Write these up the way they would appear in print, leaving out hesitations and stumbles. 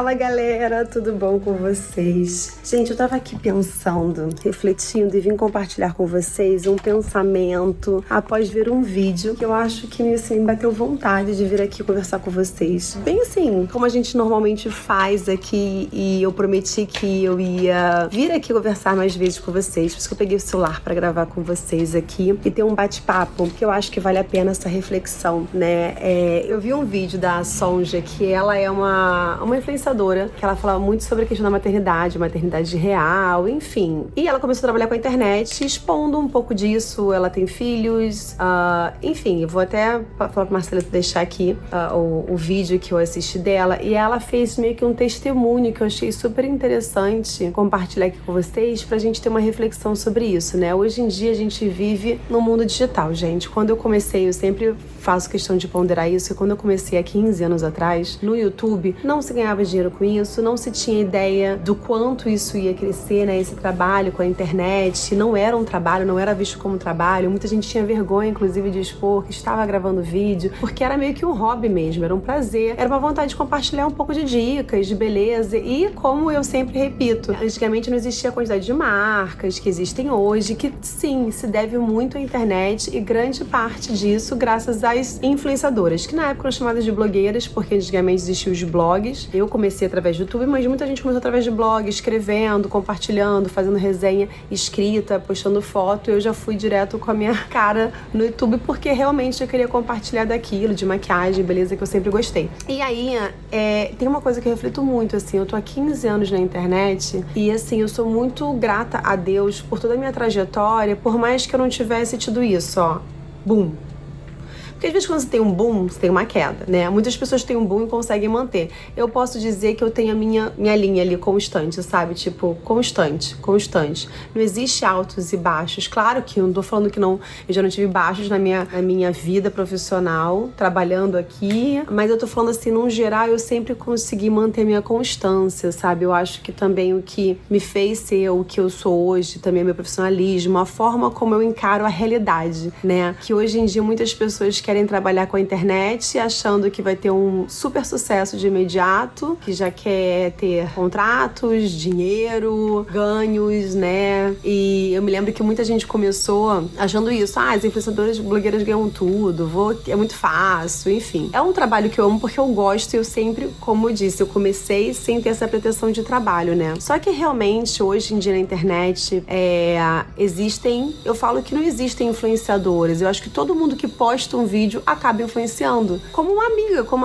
Fala galera, tudo bom com vocês? Gente, eu tava aqui pensando, refletindo e vim compartilhar com vocês um pensamento após ver um vídeo que eu acho que assim, me bateu vontade de vir aqui conversar com vocês. Bem assim, como a gente normalmente faz aqui, e eu prometi que eu ia vir aqui conversar mais vezes com vocês, por isso que eu peguei o celular pra gravar com vocês aqui e ter um bate-papo, que eu acho que vale a pena essa reflexão, né? Eu vi um vídeo da Sonja, que ela é uma influenciadora, que ela fala muito sobre a questão da maternidade real, enfim. E ela começou a trabalhar com a internet, expondo um pouco disso. Ela tem filhos, enfim, eu vou até falar pra Marcela deixar aqui o vídeo que eu assisti dela, e ela fez meio que um testemunho que eu achei super interessante compartilhar aqui com vocês, pra gente ter uma reflexão sobre isso, né? Hoje em dia a gente vive no mundo digital, gente. Quando eu comecei, eu sempre faço questão de ponderar isso, e quando eu comecei há 15 anos atrás, no YouTube, não se ganhava dinheiro com isso, não se tinha ideia do quanto isso ia crescer, né? Esse trabalho com a internet não era um trabalho, não era visto como trabalho. Muita gente tinha vergonha, inclusive, de expor que estava gravando vídeo, porque era meio que um hobby mesmo, era um prazer, era uma vontade de compartilhar um pouco de dicas, de beleza. E como eu sempre repito, antigamente não existia a quantidade de marcas que existem hoje, que sim, se deve muito à internet, e grande parte disso graças às influenciadoras, que na época eram chamadas de blogueiras, porque antigamente existiam os blogs. Eu comecei através do YouTube, mas muita gente começou através de blog, escrevendo, compartilhando, fazendo resenha escrita, postando foto. Eu já fui direto com a minha cara no YouTube, porque realmente eu queria compartilhar daquilo, de maquiagem, beleza, que eu sempre gostei. E aí, tem uma coisa que eu reflito muito, assim, eu tô há 15 anos na internet, e assim, eu sou muito grata a Deus por toda a minha trajetória, por mais que eu não tivesse tido isso, ó, boom. Porque às vezes quando você tem um boom, você tem uma queda, né? Muitas pessoas têm um boom e conseguem manter. Eu posso dizer que eu tenho a minha linha ali constante, sabe? Tipo, constante. Não existe altos e baixos. Claro que eu não tô falando que não... Eu já não tive baixos na minha vida profissional, trabalhando aqui. Mas eu tô falando assim, num geral, eu sempre consegui manter a minha constância, sabe? Eu acho que também o que me fez ser o que eu sou hoje, também é meu profissionalismo, a forma como eu encaro a realidade, né? Que hoje em dia muitas pessoas querem trabalhar com a internet achando que vai ter um super sucesso de imediato, que já quer ter contratos, dinheiro, ganhos, né? E eu me lembro que muita gente começou achando isso. As influenciadoras blogueiras ganham tudo, é muito fácil, enfim. É um trabalho que eu amo porque eu gosto, e eu sempre, como eu disse, eu comecei sem ter essa pretensão de trabalho, né? Só que realmente, hoje em dia na internet, eu falo que não existem influenciadores. Eu acho que todo mundo que posta um vídeo acaba influenciando. Como uma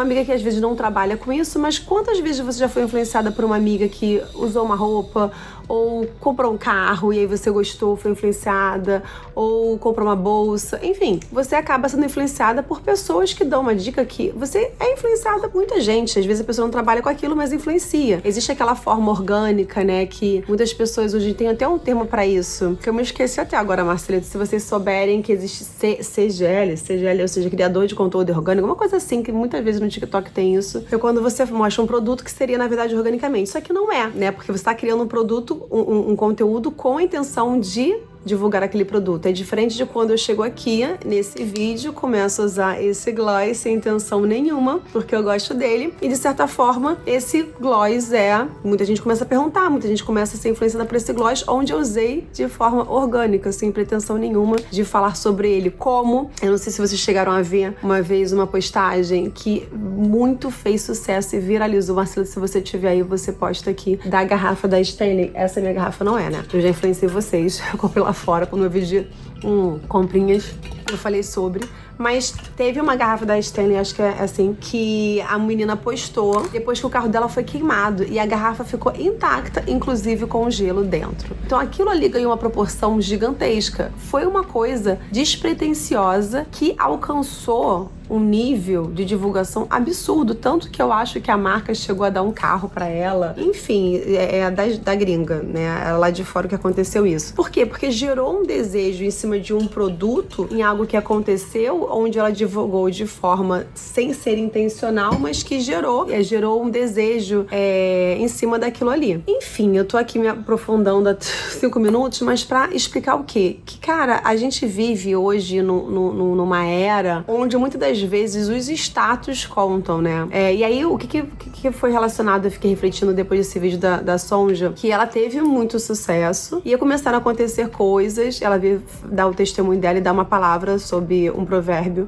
amiga que às vezes não trabalha com isso, mas quantas vezes você já foi influenciada por uma amiga que usou uma roupa, ou comprou um carro e aí você gostou, foi influenciada, ou comprou uma bolsa, enfim, você acaba sendo influenciada por pessoas que dão uma dica que você é influenciada por muita gente. Às vezes a pessoa não trabalha com aquilo, mas influencia. Existe aquela forma orgânica, né, que muitas pessoas hoje tem até um termo pra isso, que eu me esqueci até agora, Marcelita, se vocês souberem que existe CGL, ou seja, criador de conteúdo orgânico, uma coisa assim, que muitas vezes no TikTok tem isso, é quando você mostra um produto que seria, na verdade, organicamente. Só que não é, né, porque você tá criando um produto, um conteúdo com a intenção de divulgar aquele produto. É diferente de quando eu chego aqui nesse vídeo, começo a usar esse gloss sem intenção nenhuma, porque eu gosto dele, e de certa forma esse gloss muita gente começa a perguntar, muita gente começa a ser influenciada por esse gloss, onde eu usei de forma orgânica, sem pretensão nenhuma de falar sobre ele. Como, eu não sei se vocês chegaram a ver uma vez uma postagem que muito fez sucesso e viralizou. Marcelo, se você tiver aí, você posta aqui, da garrafa da Stanley. Essa minha garrafa não é, né? Eu já influenciei vocês, eu comprei lá fora, quando eu vi de comprinhas, eu falei sobre. Mas teve uma garrafa da Stanley, acho que é assim, que a menina postou depois que o carro dela foi queimado, e a garrafa ficou intacta, inclusive com gelo dentro. Então aquilo ali ganhou uma proporção gigantesca. Foi uma coisa despretensiosa que alcançou um nível de divulgação absurdo, tanto que eu acho que a marca chegou a dar um carro pra ela. Enfim, da gringa, né? Lá de fora que aconteceu isso. Por quê? Porque gerou um desejo em cima de um produto, em algo que aconteceu, onde ela divulgou de forma sem ser intencional, mas que gerou um desejo em cima daquilo ali. Enfim, eu tô aqui me aprofundando há 5 minutos, mas pra explicar o quê? Que, cara, a gente vive hoje numa era onde muitas das vezes os status contam, né? E aí, o que foi relacionado, eu fiquei refletindo depois desse vídeo da Sonja, que ela teve muito sucesso, ia começar a acontecer coisas, ela veio dar o testemunho dela e dar uma palavra sobre um provérbio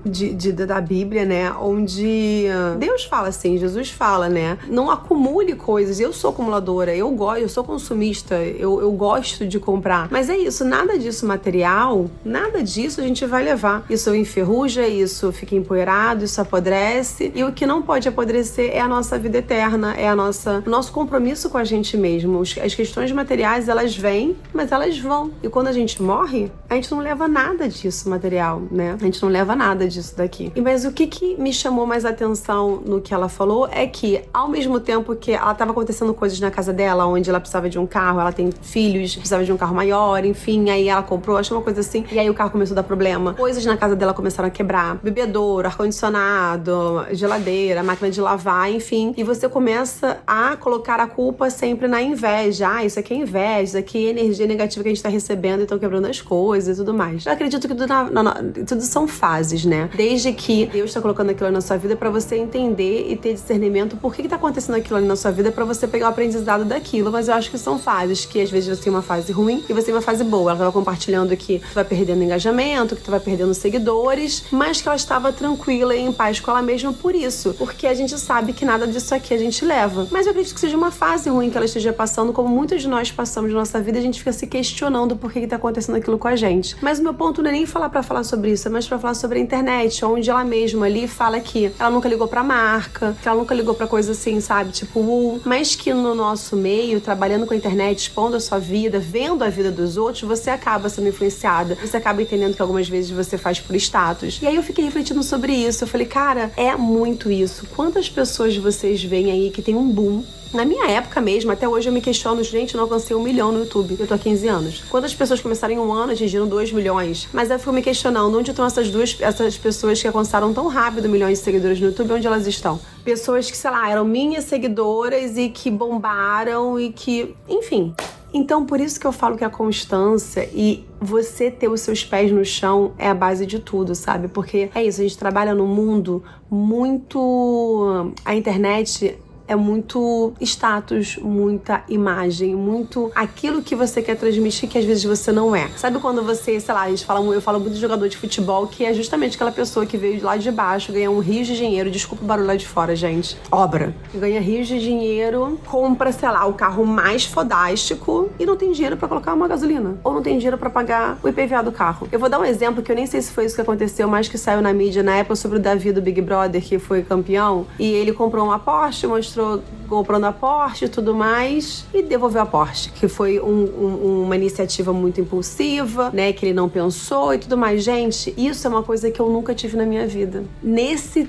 da Bíblia, né? Onde Deus fala assim, Jesus fala, né? Não acumule coisas. Eu sou acumuladora, eu sou consumista, eu gosto de comprar. Mas é isso, nada disso material, nada disso a gente vai levar. Isso enferruja, isso fica empoeirado, isso apodrece. E o que não pode apodrecer é a nossa vida eterna, é o nosso compromisso com a gente mesmo. As questões materiais, elas vêm, mas elas vão. E quando a gente morre, a gente não leva nada disso material, né? A gente não leva nada disso daqui. Mas o que me chamou mais atenção no que ela falou é que, ao mesmo tempo que ela estava acontecendo coisas na casa dela, onde ela precisava de um carro, ela tem filhos, precisava de um carro maior, enfim, aí ela comprou, acho uma coisa assim, e aí o carro começou a dar problema. Coisas na casa dela começaram a quebrar. Bebedouro, ar-condicionado, geladeira, máquina de lavar, enfim. E você começa a colocar a culpa sempre na inveja. Ah, isso aqui é inveja, isso aqui é energia negativa que a gente tá recebendo e estão quebrando as coisas e tudo mais. Eu acredito que tudo são fases, né? Desde que Deus tá colocando aquilo na sua vida pra você entender e ter discernimento por que tá acontecendo aquilo ali na sua vida, pra você pegar o aprendizado daquilo. Mas eu acho que são fases, que às vezes você tem uma fase ruim e você tem uma fase boa. Ela tava compartilhando que tu vai perdendo engajamento, que tu vai perdendo seguidores, mas que ela estava tranquila e em paz com ela mesma por isso. Porque a gente sabe que nada disso aqui a gente leva. Mas eu acredito que seja uma fase ruim que ela esteja passando, como muitos de nós passamos na nossa vida, a gente fica se questionando por que tá acontecendo aquilo com a gente. Mas o meu ponto não é nem falar pra falar sobre isso, é mais pra falar sobre a internet, onde ela mesma ali fala que ela nunca ligou pra marca, que ela nunca ligou pra coisa assim, sabe? Tipo, mas que no nosso meio, trabalhando com a internet, expondo a sua vida, vendo a vida dos outros, você acaba sendo influenciada. Você acaba entendendo que algumas vezes você faz por status. E aí eu fiquei refletindo sobre isso. Eu falei, cara, é muito isso. Quantas pessoas vocês veem aí que tem um boom? Na minha época mesmo, até hoje eu me questiono, gente, eu não alcancei 1 milhão no YouTube. Eu tô há 15 anos. Quantas pessoas começaram em um ano, atingiram 2 milhões? Mas eu fico me questionando, onde estão essas pessoas que alcançaram tão rápido milhões de seguidores no YouTube, onde elas estão? Pessoas que, sei lá, eram minhas seguidoras e que bombaram e que... Enfim... Então, por isso que eu falo que a constância e você ter os seus pés no chão é a base de tudo, sabe? Porque é isso, a gente trabalha num mundo muito... A internet é muito status, muita imagem, muito aquilo que você quer transmitir que às vezes você não é. Sabe quando você, sei lá, eu falo muito de jogador de futebol, que é justamente aquela pessoa que veio lá de baixo, ganha um rio de dinheiro, desculpa o barulho lá de fora, gente, obra. Ganha rios de dinheiro, compra, sei lá, o carro mais fodástico e não tem dinheiro pra colocar uma gasolina. Ou não tem dinheiro pra pagar o IPVA do carro. Eu vou dar um exemplo que eu nem sei se foi isso que aconteceu, mas que saiu na mídia na época sobre o Davi do Big Brother, que foi campeão, e ele comprou uma Porsche, mostrou comprando a Porsche e tudo mais, e devolveu a Porsche, que foi uma iniciativa muito impulsiva, né, que ele não pensou e tudo mais. Gente, isso é uma coisa que eu nunca tive na minha vida.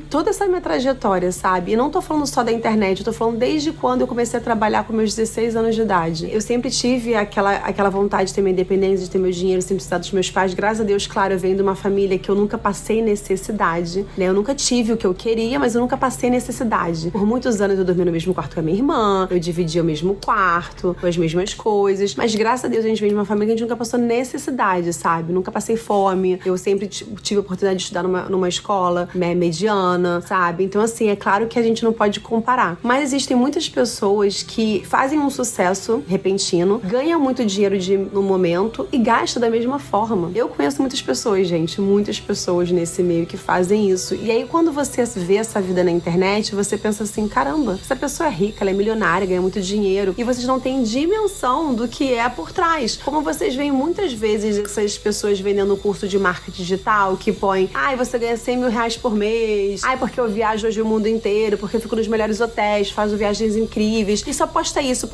Toda essa minha trajetória, sabe? E não tô falando só da internet, eu tô falando desde quando eu comecei a trabalhar com meus 16 anos de idade. Eu sempre tive aquela vontade de ter minha independência, de ter meu dinheiro, sempre precisar dos meus pais. Graças a Deus, claro, eu venho de uma família que eu nunca passei necessidade, né? Eu nunca tive o que eu queria, mas eu nunca passei necessidade. Por muitos anos eu dormi no mesmo quarto com a minha irmã, eu dividia o mesmo quarto, com as mesmas coisas, mas graças a Deus a gente vem de uma família que a gente nunca passou necessidade, sabe? Nunca passei fome, eu sempre tive a oportunidade de estudar numa escola mediana, sabe? Então assim, é claro que a gente não pode comparar, mas existem muitas pessoas que fazem um sucesso repentino, ganham muito dinheiro no momento e gastam da mesma forma. Eu conheço muitas pessoas, gente, muitas pessoas nesse meio que fazem isso, e aí quando você vê essa vida na internet, você pensa assim, caramba, essa pessoa é rica, ela é milionária, ganha muito dinheiro, e vocês não têm dimensão do que é por trás. Como vocês veem muitas vezes essas pessoas vendendo curso de marketing digital, que põem, ai, você ganha 100 mil reais por mês, ai, porque eu viajo hoje o mundo inteiro, porque eu fico nos melhores hotéis, faço viagens incríveis, e só posta isso,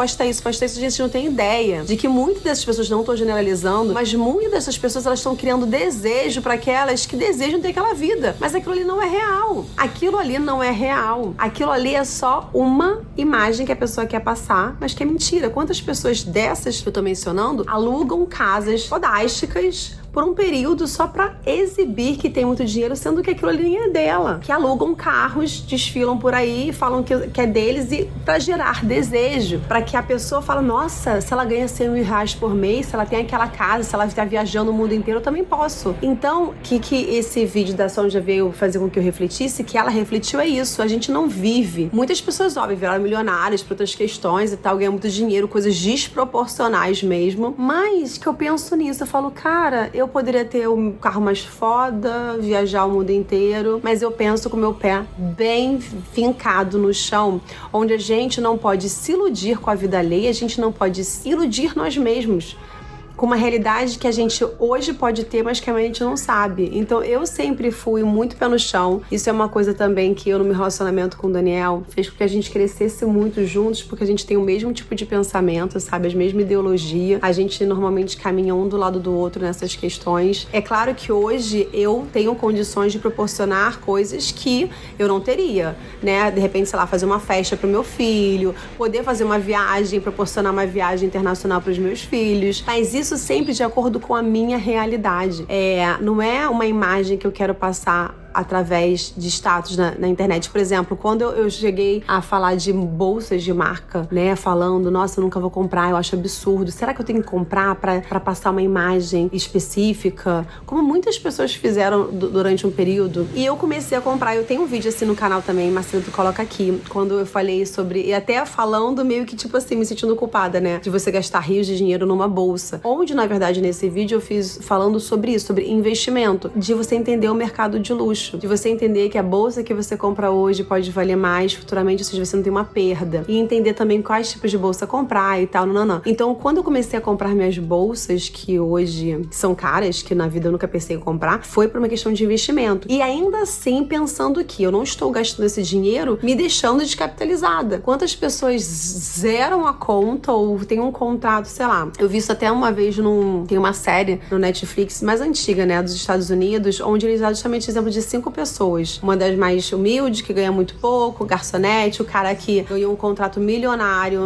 gente, não tem ideia de que muitas dessas pessoas, não tô generalizando, mas muitas dessas pessoas, elas estão criando desejo para aquelas que desejam ter aquela vida, mas aquilo ali não é real. Aquilo ali não é real. Aquilo ali é só uma imagem que a pessoa quer passar, mas que é mentira. Quantas pessoas dessas que eu tô mencionando alugam casas fodásticas, por um período só pra exibir que tem muito dinheiro, sendo que aquilo ali nem é dela. Que alugam carros, desfilam por aí, falam que é deles e pra gerar desejo. Pra que a pessoa fale, nossa, se ela ganha 100 mil reais por mês, se ela tem aquela casa, se ela está viajando o mundo inteiro, eu também posso. Então, que esse vídeo da Sonja veio fazer com que eu refletisse, que ela refletiu é isso, a gente não vive. Muitas pessoas, óbvio, viraram milionárias por outras questões e tal, ganham muito dinheiro, coisas desproporcionais mesmo, mas que eu penso nisso, eu falo, cara, eu poderia ter um carro mais foda, viajar o mundo inteiro, mas eu penso com o meu pé bem fincado no chão, onde a gente não pode se iludir com a vida alheia, a gente não pode se iludir nós mesmos com uma realidade que a gente hoje pode ter, mas que a gente não sabe. Então eu sempre fui muito pé no chão. Isso é uma coisa também que eu, no meu relacionamento com o Daniel, fez com que a gente crescesse muito juntos, porque a gente tem o mesmo tipo de pensamento, sabe? A mesma ideologia. A gente normalmente caminha um do lado do outro nessas questões. É claro que hoje eu tenho condições de proporcionar coisas que eu não teria, né? De repente, sei lá, fazer uma festa pro meu filho, poder fazer uma viagem, proporcionar uma viagem internacional pros meus filhos. Mas isso sempre de acordo com a minha realidade. Não é uma imagem que eu quero passar através de status na internet. Por exemplo, quando eu cheguei a falar de bolsas de marca, né, falando, nossa, eu nunca vou comprar, eu acho absurdo. Será que eu tenho que comprar pra passar uma imagem específica? Como muitas pessoas fizeram durante um período. E eu comecei a comprar. Eu tenho um vídeo assim no canal também, Marcelo, tu coloca aqui, quando eu falei sobre, e até falando meio que tipo assim, me sentindo culpada, né, de você gastar rios de dinheiro numa bolsa. Onde, na verdade, nesse vídeo eu fiz falando sobre isso, sobre investimento, de você entender o mercado de luxo, de você entender que a bolsa que você compra hoje pode valer mais futuramente, ou seja, você não tem uma perda. E entender também quais tipos de bolsa comprar e tal, não. Então, quando eu comecei a comprar minhas bolsas, que hoje são caras, que na vida eu nunca pensei em comprar, foi por uma questão de investimento. E ainda assim, pensando que eu não estou gastando esse dinheiro me deixando descapitalizada. Quantas pessoas zeram a conta ou tem um contrato, sei lá. Eu vi isso até uma vez tem uma série no Netflix mais antiga, né, dos Estados Unidos, onde eles dão justamente exemplo de 5 pessoas. Uma das mais humildes, que ganha muito pouco, garçonete, o cara que ganhou um contrato milionário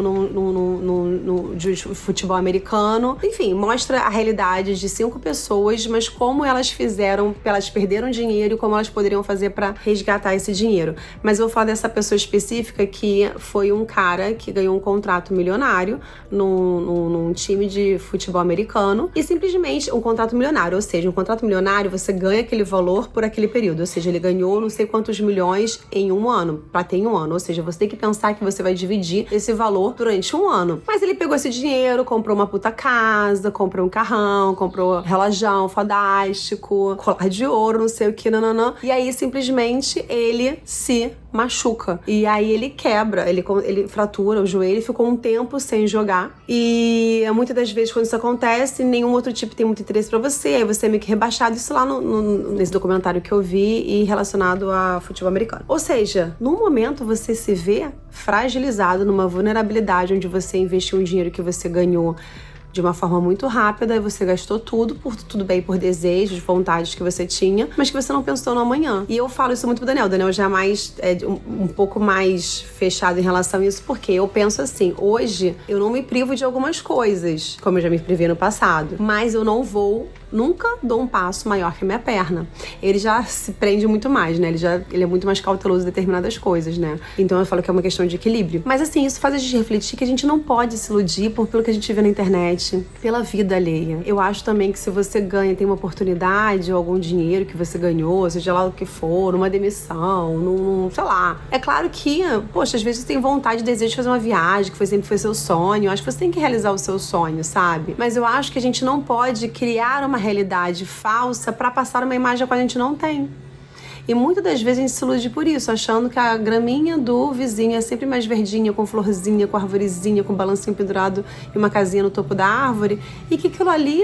de futebol americano. Enfim, mostra a realidade de 5 pessoas, mas como elas fizeram, elas perderam dinheiro e como elas poderiam fazer para resgatar esse dinheiro. Mas eu vou falar dessa pessoa específica que foi um cara que ganhou um contrato milionário num time de futebol americano e simplesmente um contrato milionário, ou seja, um contrato milionário você ganha aquele valor por aquele período, ou seja, ele ganhou não sei quantos milhões em um ano, pra ter em um ano, ou seja, você tem que pensar que você vai dividir esse valor durante um ano. Mas ele pegou esse dinheiro, comprou uma puta casa, comprou um carrão, comprou relógio fodástico, colar de ouro, não sei o que, nananã. E aí, simplesmente, ele se machuca. E aí ele quebra, ele fratura o joelho, ficou um tempo sem jogar. E muitas das vezes quando isso acontece, nenhum outro tipo tem muito interesse pra você, aí você é meio que rebaixado. Isso lá nesse documentário que eu vi e relacionado a futebol americano. Ou seja, num momento você se vê fragilizado numa vulnerabilidade onde você investiu um dinheiro que você ganhou de uma forma muito rápida, e você gastou tudo bem, por desejos, vontades que você tinha, mas que você não pensou no amanhã. E eu falo isso muito pro Daniel. O Daniel já é um pouco mais fechado em relação a isso, porque eu penso assim, hoje eu não me privo de algumas coisas, como eu já me privei no passado, mas eu nunca dou um passo maior que a minha perna. Ele já se prende muito mais, né? Ele é muito mais cauteloso em determinadas coisas, né? Então eu falo que é uma questão de equilíbrio. Mas assim, isso faz a gente refletir que a gente não pode se iludir pelo que a gente vê na internet, pela vida alheia. Eu acho também que se você tem uma oportunidade ou algum dinheiro que você ganhou, seja lá o que for, uma demissão, sei lá. É claro que, poxa, às vezes você tem vontade, desejo de fazer uma viagem, que sempre foi seu sonho. Eu acho que você tem que realizar o seu sonho, sabe? Mas eu acho que a gente não pode criar uma realidade falsa pra passar uma imagem que a gente não tem. E muitas das vezes a gente se ilude por isso, achando que a graminha do vizinho é sempre mais verdinha, com florzinha, com arvorezinha, com balancinho pendurado e uma casinha no topo da árvore. E que aquilo ali...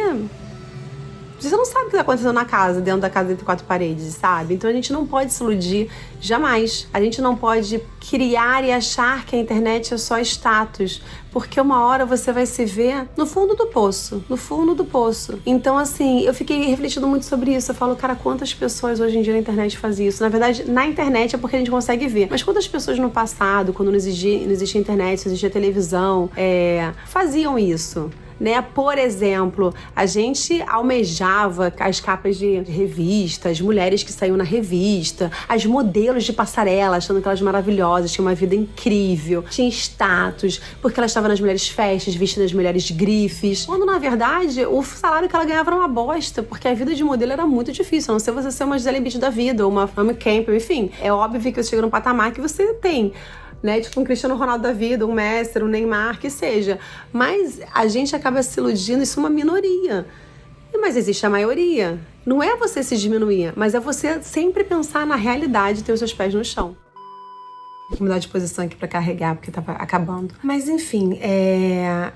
Você não sabe o que está acontecendo na casa, dentro da casa entre 4 paredes, sabe? Então a gente não pode se iludir jamais. A gente não pode criar e achar que a internet é só status, porque uma hora você vai se ver no fundo do poço, no fundo do poço. Então, assim, eu fiquei refletindo muito sobre isso. Eu falo, cara, quantas pessoas hoje em dia na internet fazem isso? Na verdade, na internet é porque a gente consegue ver. Mas quantas pessoas no passado, quando não existia internet, não existia televisão, faziam isso? né? Por exemplo, a gente almejava as capas de revistas, mulheres que saíam na revista, as modelos de passarela, achando que elas maravilhosas, tinham uma vida incrível, tinha status, porque elas estavam nas melhores festas, vestidas nas melhores grifes, quando na verdade o salário que ela ganhava era uma bosta, porque a vida de modelo era muito difícil, a não ser você ser uma Gisele Bündchen da vida, ou uma Naomi Campbell, enfim. É óbvio que você chega num patamar que você tem, né, tipo um Cristiano Ronaldo da vida, um Messi, um Neymar, que seja. Mas a gente acaba se iludindo, isso é uma minoria. Mas existe a maioria. Não é você se diminuir, mas é você sempre pensar na realidade e ter os seus pés no chão. Vou mudar de posição aqui pra carregar, porque tava acabando. Mas enfim,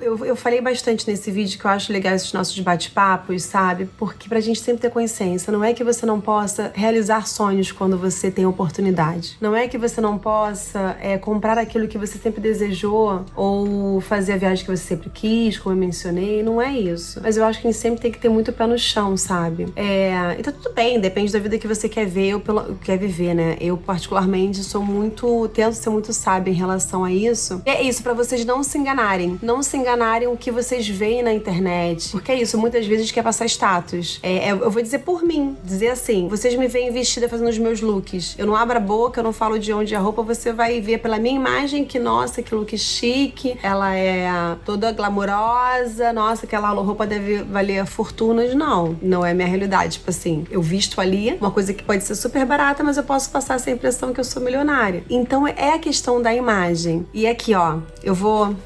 eu falei bastante nesse vídeo que eu acho legal esses nossos bate-papos, sabe? Porque pra gente sempre ter consciência, não é que você não possa realizar sonhos quando você tem oportunidade. Não é que você não possa comprar aquilo que você sempre desejou ou fazer a viagem que você sempre quis, como eu mencionei. Não é isso. Mas eu acho que a gente sempre tem que ter muito pé no chão, sabe? E tá tudo bem, depende da vida que você quer ver ou quer viver, né? Eu, particularmente, tento ser muito sábia em relação a isso. E é isso, pra vocês não se enganarem. Não se enganarem o que vocês veem na internet. Porque é isso, muitas vezes quer passar status. Eu vou dizer por mim, dizer assim, vocês me veem vestida fazendo os meus looks. Eu não abro a boca, eu não falo de onde é a roupa, você vai ver pela minha imagem que, nossa, que look chique, ela é toda glamourosa, nossa, aquela roupa deve valer fortunas. Não é minha realidade. Tipo assim, eu visto ali uma coisa que pode ser super barata, mas eu posso passar essa impressão que eu sou milionária. Então é a questão da imagem. E aqui, ó, eu vou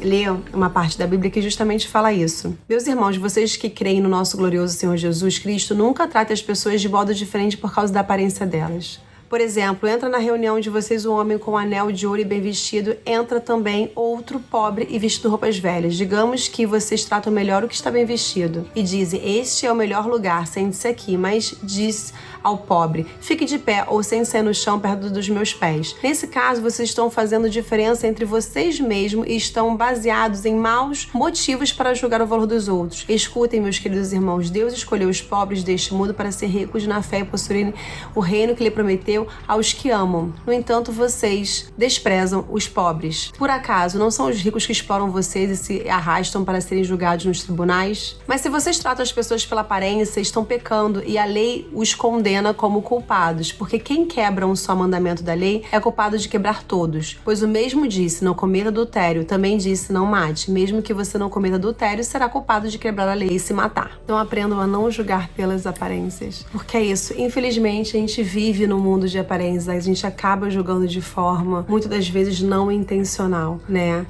ler uma parte da Bíblia que justamente fala isso. Meus irmãos, vocês que creem no nosso glorioso Senhor Jesus Cristo, nunca tratem as pessoas de modo diferente por causa da aparência delas. Por exemplo, entra na reunião de vocês um homem com um anel de ouro e bem vestido, entra também outro pobre e vestido roupas velhas. Digamos que vocês tratam melhor o que está bem vestido e dizem, este é o melhor lugar, sente-se aqui, mas diz ao pobre, fique de pé ou sente-se no chão perto dos meus pés. Nesse caso, vocês estão fazendo diferença entre vocês mesmos e estão baseados em maus motivos para julgar o valor dos outros. Escutem, meus queridos irmãos, Deus escolheu os pobres deste mundo para ser ricos na fé e possuírem o reino que lhe prometeu aos que amam. No entanto, vocês desprezam os pobres. Por acaso, não são os ricos que exploram vocês e se arrastam para serem julgados nos tribunais? Mas se vocês tratam as pessoas pela aparência, estão pecando e a lei os condena como culpados, porque quem quebra um só mandamento da lei é culpado de quebrar todos. Pois o mesmo disse, não cometa adultério, também disse, não mate. Mesmo que você não cometa adultério, será culpado de quebrar a lei e se matar. Então aprendam a não julgar pelas aparências. Porque é isso, infelizmente a gente vive num mundo de aparências, a gente acaba julgando de forma, muitas das vezes, não intencional, né?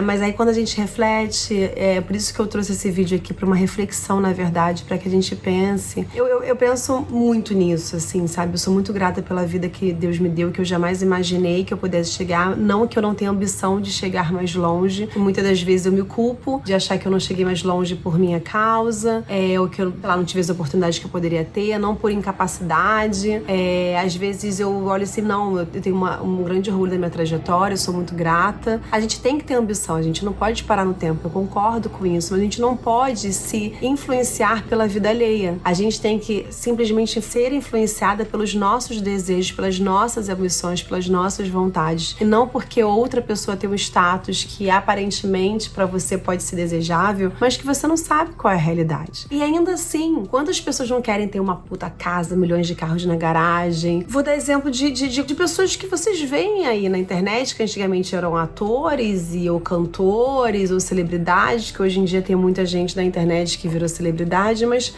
Mas aí quando a gente reflete, por isso que eu trouxe esse vídeo aqui, para uma reflexão, na verdade, para que a gente pense. Eu penso muito nisso, assim, sabe? Eu sou muito grata pela vida que Deus me deu, que eu jamais imaginei que eu pudesse chegar. Não que eu não tenha ambição de chegar mais longe. Muitas das vezes eu me culpo de achar que eu não cheguei mais longe por minha causa, ou que eu, sei lá, não tive as oportunidades que eu poderia ter, não por incapacidade. Às vezes eu olho assim, não, eu tenho um grande orgulho da minha trajetória, eu sou muito grata. A gente tem que ter ambição, a gente não pode parar no tempo, eu concordo com isso, mas a gente não pode se influenciar pela vida alheia. A gente tem que simplesmente ser influenciada pelos nossos desejos, pelas nossas ambições, pelas nossas vontades, e não porque outra pessoa tem um status que aparentemente para você pode ser desejável, mas que você não sabe qual é a realidade. E ainda assim, quantas pessoas não querem ter uma puta casa, milhões de carros na garagem? Vou dar exemplo de pessoas que vocês veem aí na internet, que antigamente eram atores ou cantores ou celebridades, que hoje em dia tem muita gente na internet que virou celebridade, mas,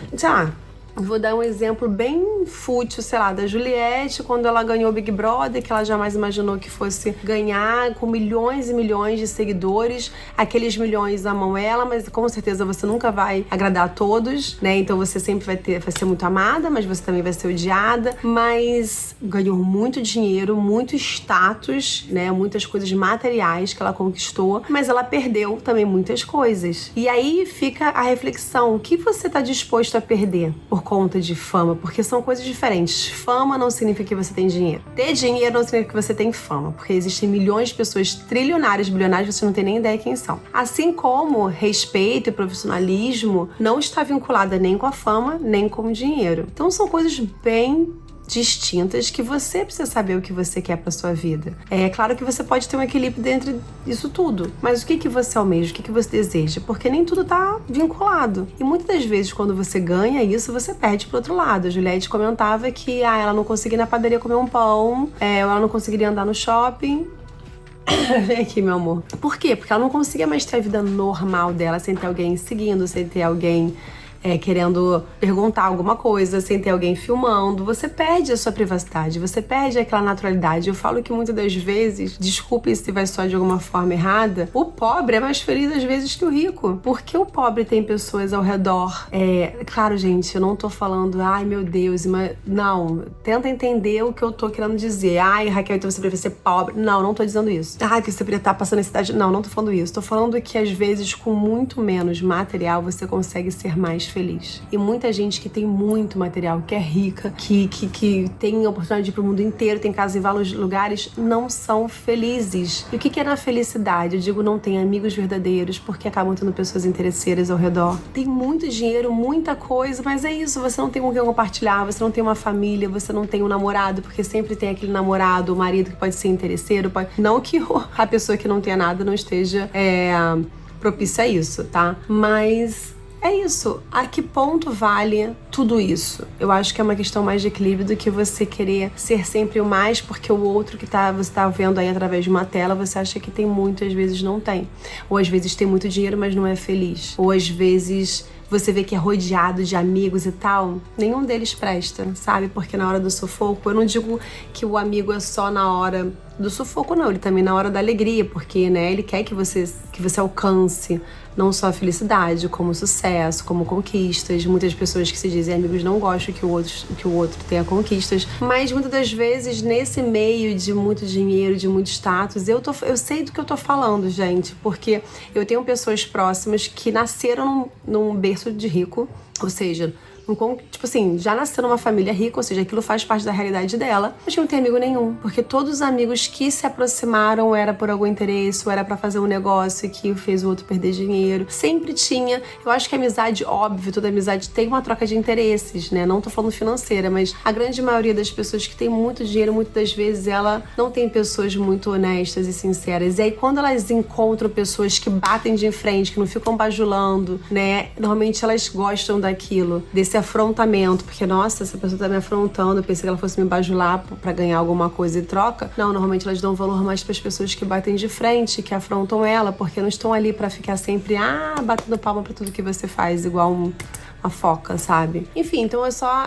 vou dar um exemplo bem fútil, sei lá, da Juliette, quando ela ganhou o Big Brother, que ela jamais imaginou que fosse ganhar, com milhões e milhões de seguidores. Aqueles milhões amam ela, mas com certeza você nunca vai agradar a todos, né? Então você sempre vai ser muito amada, mas você também vai ser odiada. Mas ganhou muito dinheiro, muito status, né? Muitas coisas materiais que ela conquistou, mas ela perdeu também muitas coisas. E aí fica a reflexão, o que você está disposto a perder por conta de fama? Porque são coisas diferentes. Fama não significa que você tem dinheiro. Ter dinheiro não significa que você tem fama, porque existem milhões de pessoas trilionárias, bilionárias, você não tem nem ideia quem são. Assim como respeito e profissionalismo não está vinculada nem com a fama, nem com o dinheiro. Então são coisas bem distintas que você precisa saber o que você quer pra sua vida. É claro que você pode ter um equilíbrio dentro disso tudo, mas o que você almeja, o que você deseja? Porque nem tudo tá vinculado. E muitas das vezes, quando você ganha isso, você perde pro outro lado. A Juliette comentava que ela não conseguia ir na padaria comer um pão, ou ela não conseguiria andar no shopping. Vem aqui, meu amor. Por quê? Porque ela não conseguia mais ter a vida normal dela, sem ter alguém seguindo, sem ter alguém querendo perguntar alguma coisa, sem ter alguém filmando. Você perde a sua privacidade, você perde aquela naturalidade. Eu falo que muitas das vezes, desculpe se vai soar de alguma forma errada, o pobre é mais feliz às vezes que o rico. Porque o pobre tem pessoas ao redor. Claro, gente, eu não tô falando, ai meu Deus, mas não, tenta entender o que eu tô querendo dizer. Ai, Raquel, então você prefere ser pobre. Não tô dizendo isso. Ai, que você poderia estar passando necessidade. Não tô falando isso. Tô falando que às vezes, com muito menos material, você consegue ser mais feliz. E muita gente que tem muito material, que é rica, que tem a oportunidade de ir pro mundo inteiro, tem casa em vários lugares, não são felizes. E o que é na felicidade? Eu digo, não tem amigos verdadeiros, porque acabam tendo pessoas interesseiras ao redor. Tem muito dinheiro, muita coisa, mas é isso, você não tem com quem compartilhar, você não tem uma família, você não tem um namorado, porque sempre tem aquele namorado, o marido que pode ser interesseiro, não que a pessoa que não tenha nada não esteja propícia a isso, tá? Mas é isso. A que ponto vale tudo isso? Eu acho que é uma questão mais de equilíbrio do que você querer ser sempre o mais, porque o outro que você tá vendo aí através de uma tela, você acha que tem muito, às vezes não tem. Ou às vezes tem muito dinheiro, mas não é feliz. Ou às vezes você vê que é rodeado de amigos e tal, nenhum deles presta, sabe? Porque na hora do sufoco, eu não digo que o amigo é só na hora do sufoco, não. Ele também na hora da alegria, porque, né, ele quer que você alcance não só a felicidade, como o sucesso, como conquistas. Muitas pessoas que se dizem amigos não gostam que o outro tenha conquistas. Mas muitas das vezes, nesse meio de muito dinheiro, de muito status, eu sei do que eu tô falando, gente. Porque eu tenho pessoas próximas que nasceram num berço de rico, ou seja, tipo assim, já nasceu numa família rica, ou seja, aquilo faz parte da realidade dela, mas não tem amigo nenhum. Porque todos os amigos que se aproximaram era por algum interesse, ou era pra fazer um negócio que fez o outro perder dinheiro. Sempre tinha. Eu acho que a amizade, óbvio, toda amizade tem uma troca de interesses, né? Não tô falando financeira, mas a grande maioria das pessoas que tem muito dinheiro, muitas das vezes ela não tem pessoas muito honestas e sinceras. E aí, quando elas encontram pessoas que batem de frente, que não ficam bajulando, né? Normalmente elas gostam daquilo, desse afrontamento, porque, nossa, essa pessoa tá me afrontando, eu pensei que ela fosse me bajular pra ganhar alguma coisa em troca. Não, normalmente elas dão valor mais pras pessoas que batem de frente, que afrontam ela, porque não estão ali pra ficar sempre, batendo palma pra tudo que você faz, igual uma foca, sabe? Enfim, então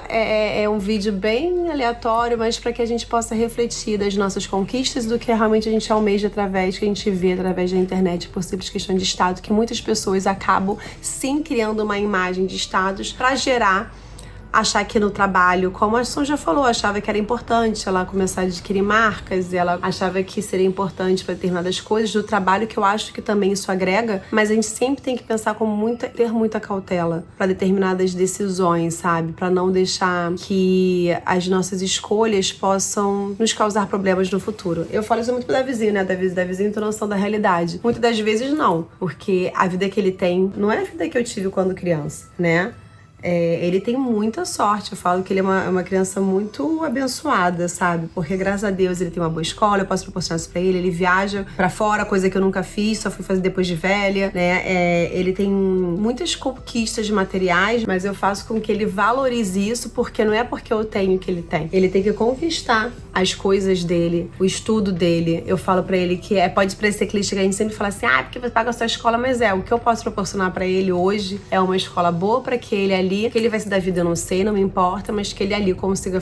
é um vídeo bem aleatório, mas pra que a gente possa refletir das nossas conquistas, do que realmente a gente almeja que a gente vê através da internet, por simples questão de status, que muitas pessoas acabam sim criando uma imagem de status pra gerar, achar que no trabalho, como a Son já falou, achava que era importante ela começar a adquirir marcas, ela achava que seria importante para determinadas coisas do trabalho, que eu acho que também isso agrega, mas a gente sempre tem que pensar ter muita cautela para determinadas decisões, sabe? Para não deixar que as nossas escolhas possam nos causar problemas no futuro. Eu falo isso muito pro Davizinho, né? Davizinho tem noção da realidade. Muitas das vezes não, porque a vida que ele tem não é a vida que eu tive quando criança, né? Ele tem muita sorte. Eu falo que ele é uma criança muito abençoada, sabe? Porque graças a Deus ele tem uma boa escola, eu posso proporcionar isso pra ele viaja pra fora, coisa que eu nunca fiz, só fui fazer depois de velha, né? Ele tem muitas conquistas materiais, mas eu faço com que ele valorize isso, porque não é porque eu tenho que ele tem. Ele tem que conquistar as coisas dele, o estudo dele. Eu falo pra ele que pode parecer clichê, que a gente sempre fala assim, porque você paga a sua escola, mas o que eu posso proporcionar pra ele hoje é uma escola boa pra que ele ali, que ele vai se dar vida, eu não sei, não me importa, mas que ele ali consiga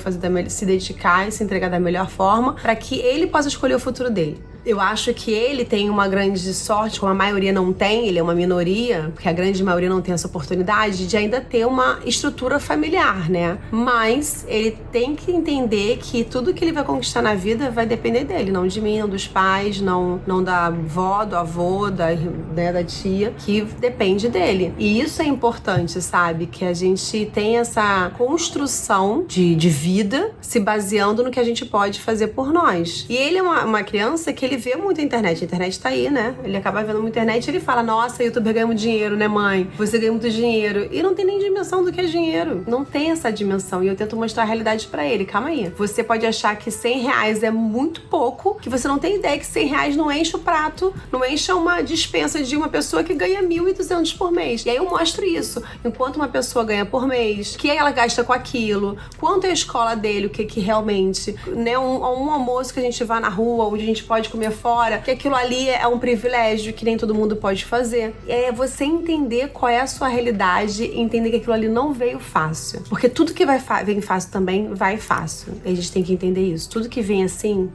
se dedicar e se entregar da melhor forma pra que ele possa escolher o futuro dele. Eu acho que ele tem uma grande sorte, como a maioria não tem, ele é uma minoria, porque a grande maioria não tem essa oportunidade de ainda ter uma estrutura familiar, né? Mas ele tem que entender que tudo que ele vai conquistar na vida vai depender dele, não de mim, não dos pais, não da avó, do avô, da tia, que depende dele. E isso é importante, sabe? Que a gente tem essa construção de vida se baseando no que a gente pode fazer por nós. E ele é uma criança que ele vê muito a internet tá aí, né? Ele acaba vendo muita internet e ele fala, nossa, youtuber ganha muito dinheiro, né, mãe? Você ganha muito dinheiro. E não tem nem dimensão do que é dinheiro. Não tem essa dimensão. E eu tento mostrar a realidade pra ele. Calma aí. Você pode achar que R$100 é muito pouco, que você não tem ideia que R$100 não enche o prato, não enche uma dispensa de uma pessoa que ganha 1.200 por mês. E aí eu mostro isso. Enquanto uma pessoa ganha por mês, o que ela gasta com aquilo, quanto é a escola dele, o que realmente, né, um almoço que a gente vai na rua, onde a gente pode comer fora, que aquilo ali é um privilégio que nem todo mundo pode fazer. É você entender qual é a sua realidade e entender que aquilo ali não veio fácil. Porque tudo que vem fácil também vai fácil. E a gente tem que entender isso. Tudo que vem assim,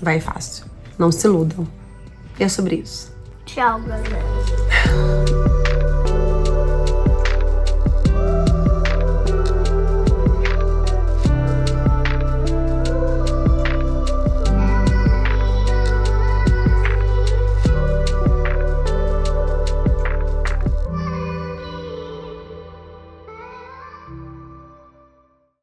vai fácil. Não se iludam. E é sobre isso. Tchau, galera.